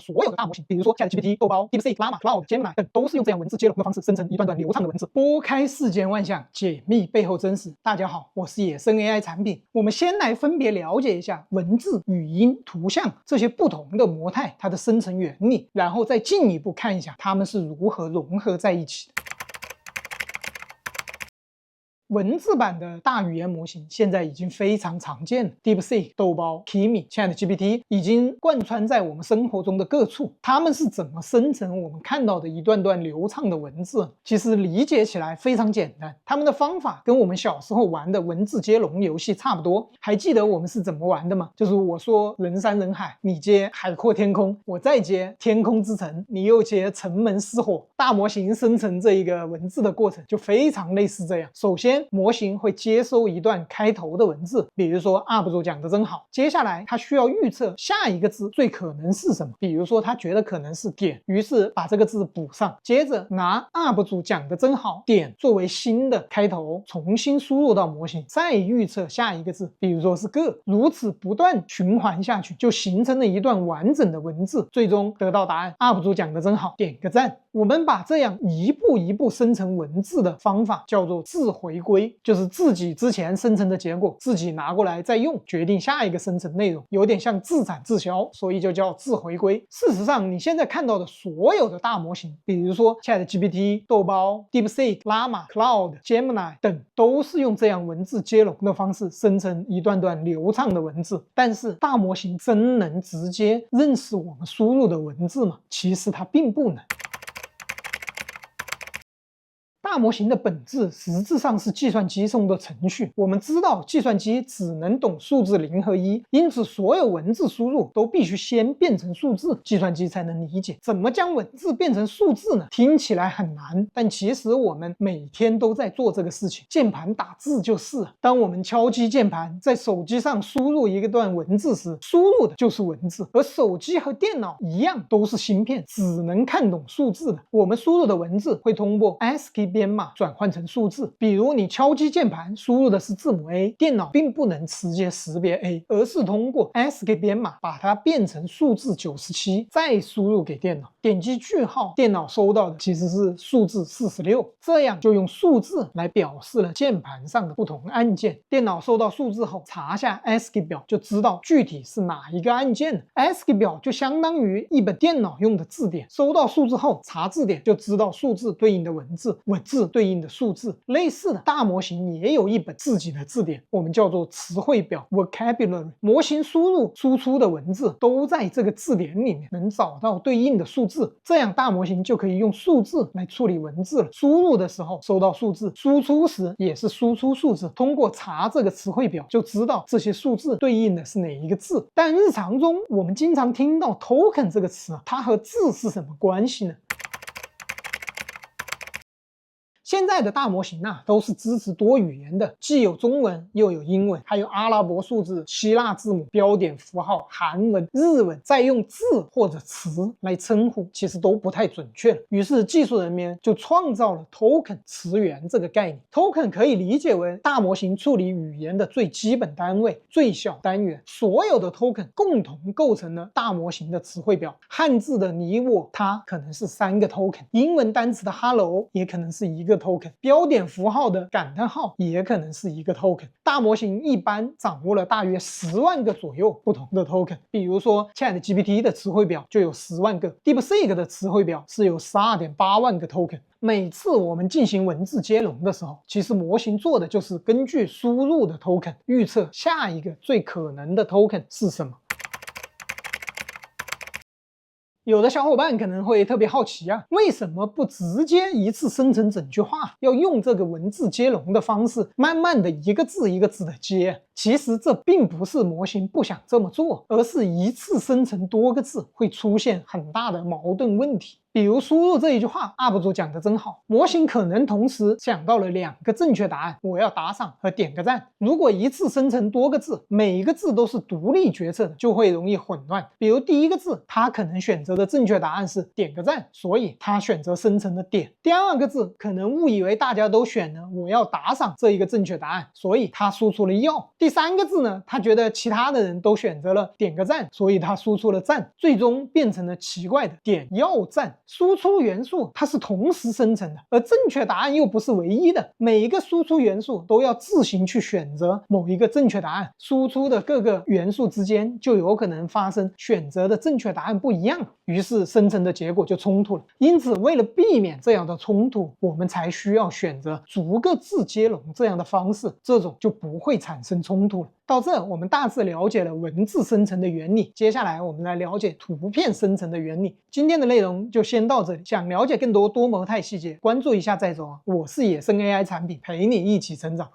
所有的大模型，比如说 ChatGPT、豆包、DeepSeek、Llama、Cloud、Gemini 等，都是用这样文字接龙的方式生成一段段流畅的文字，拨开世间万象，解密背后真实。大家好，我是野生 AI 产品。我们先来分别了解一下文字、语音、图像这些不同的模态它的生成原理，然后再进一步看一下它们是如何融合在一起的。文字版的大语言模型现在已经非常常见了 ，DeepSeek、豆包、Kimi、ChatGPT 已经贯穿在我们生活中的各处。它们是怎么生成我们看到的一段段流畅的文字？其实理解起来非常简单，它们的方法跟我们小时候玩的文字接龙游戏差不多。还记得我们是怎么玩的吗？就是我说人山人海，你接海阔天空，我再接天空之城，你又接城门失火。大模型生成这一个文字的过程就非常类似这样。首先模型会接收一段开头的文字，比如说 UP 主讲的真好，接下来他需要预测下一个字最可能是什么，比如说他觉得可能是点，于是把这个字补上，接着拿 UP 主讲的真好点作为新的开头，重新输入到模型，再预测下一个字，比如说是个，如此不断循环下去，就形成了一段完整的文字，最终得到答案 UP 主讲的真好，点个赞。我们把这样一步一步生成文字的方法叫做自回归，就是自己之前生成的结果自己拿过来再用，决定下一个生成内容，有点像自产自销，所以就叫自回归。事实上你现在看到的所有的大模型，比如说 ChatGPT、豆包、DeepSeek、Llama、Cloud、Gemini 等，都是用这样文字接龙的方式生成一段段流畅的文字。但是大模型真能直接认识我们输入的文字吗？其实它并不能。大模型的本质实质上是计算机中的程序。我们知道计算机只能懂数字0和1，因此所有文字输入都必须先变成数字，计算机才能理解。怎么将文字变成数字呢？听起来很难，但其实我们每天都在做这个事情。键盘打字就是。当我们敲击键盘，在手机上输入一段文字时，输入的就是文字。而手机和电脑一样，都是芯片，只能看懂数字的。我们输入的文字会通过 ASCII 编码转换成数字，比如你敲击键盘输入的是字母 A， 电脑并不能直接识别 A， 而是通过 ASCII 编码把它变成数字97，再输入给电脑。点击句号，电脑收到的其实是数字46，这样就用数字来表示了键盘上的不同按键。电脑收到数字后，查下 ASCII 表就知道具体是哪一个按键了。ASCII 表就相当于一本电脑用的字典，收到数字后查字典就知道数字对应的文字，文字对应的数字。类似的，大模型也有一本自己的字典，我们叫做词汇表 vocabulary。 模型输入输出的文字都在这个字典里面，能找到对应的数字，这样大模型就可以用数字来处理文字了。输入的时候收到数字，输出时也是输出数字，通过查这个词汇表就知道这些数字对应的是哪一个字。但日常中我们经常听到 token 这个词，它和字是什么关系呢？现在的大模型都是支持多语言的，既有中文又有英文，还有阿拉伯数字、希腊字母、标点符号、韩文、日文，再用字或者词来称呼，其实都不太准确了。于是技术人员就创造了 token 词源这个概念。token 可以理解为大模型处理语言的最基本单位、最小单元。所有的 token 共同构成了大模型的词汇表。汉字的你我他可能是3个 token， 英文单词的 hello 也可能是1个token， 标点符号的感叹号也可能是1个 token。 大模型一般掌握了大约10万个左右不同的 token， 比如说 ChatGPT 的词汇表就有10万个， DeepSeek 的词汇表是有 12.8 万个 token。 每次我们进行文字接龙的时候，其实模型做的就是根据输入的 token 预测下一个最可能的 token 是什么。有的小伙伴可能会特别好奇为什么不直接一次生成整句话，要用这个文字接龙的方式，慢慢的一个字一个字的接？其实这并不是模型不想这么做，而是一次生成多个字会出现很大的矛盾问题。比如输入这一句话 UP 主讲的真好，模型可能同时想到了2个正确答案，我要打赏和点个赞。如果一次生成多个字，每一个字都是独立决策的，就会容易混乱。比如第一个字，它可能选择的正确答案是点个赞，所以它选择生成了点。第2个字可能误以为大家都选了我要打赏这一个正确答案，所以它输出了要。第3个字呢，他觉得其他的人都选择了点个赞，所以他输出了赞，最终变成了奇怪的点要赞。输出元素它是同时生成的，而正确答案又不是唯一的，每一个输出元素都要自行去选择某一个正确答案，输出的各个元素之间就有可能发生选择的正确答案不一样，于是生成的结果就冲突了。因此为了避免这样的冲突，我们才需要选择逐个字接龙这样的方式，这种就不会产生冲突了。到这我们大致了解了文字生成的原理，接下来我们来了解图片生成的原理。今天的内容就先到这里，想了解更多多模态细节，关注一下再走啊！我是野生 AI 产品，陪你一起成长。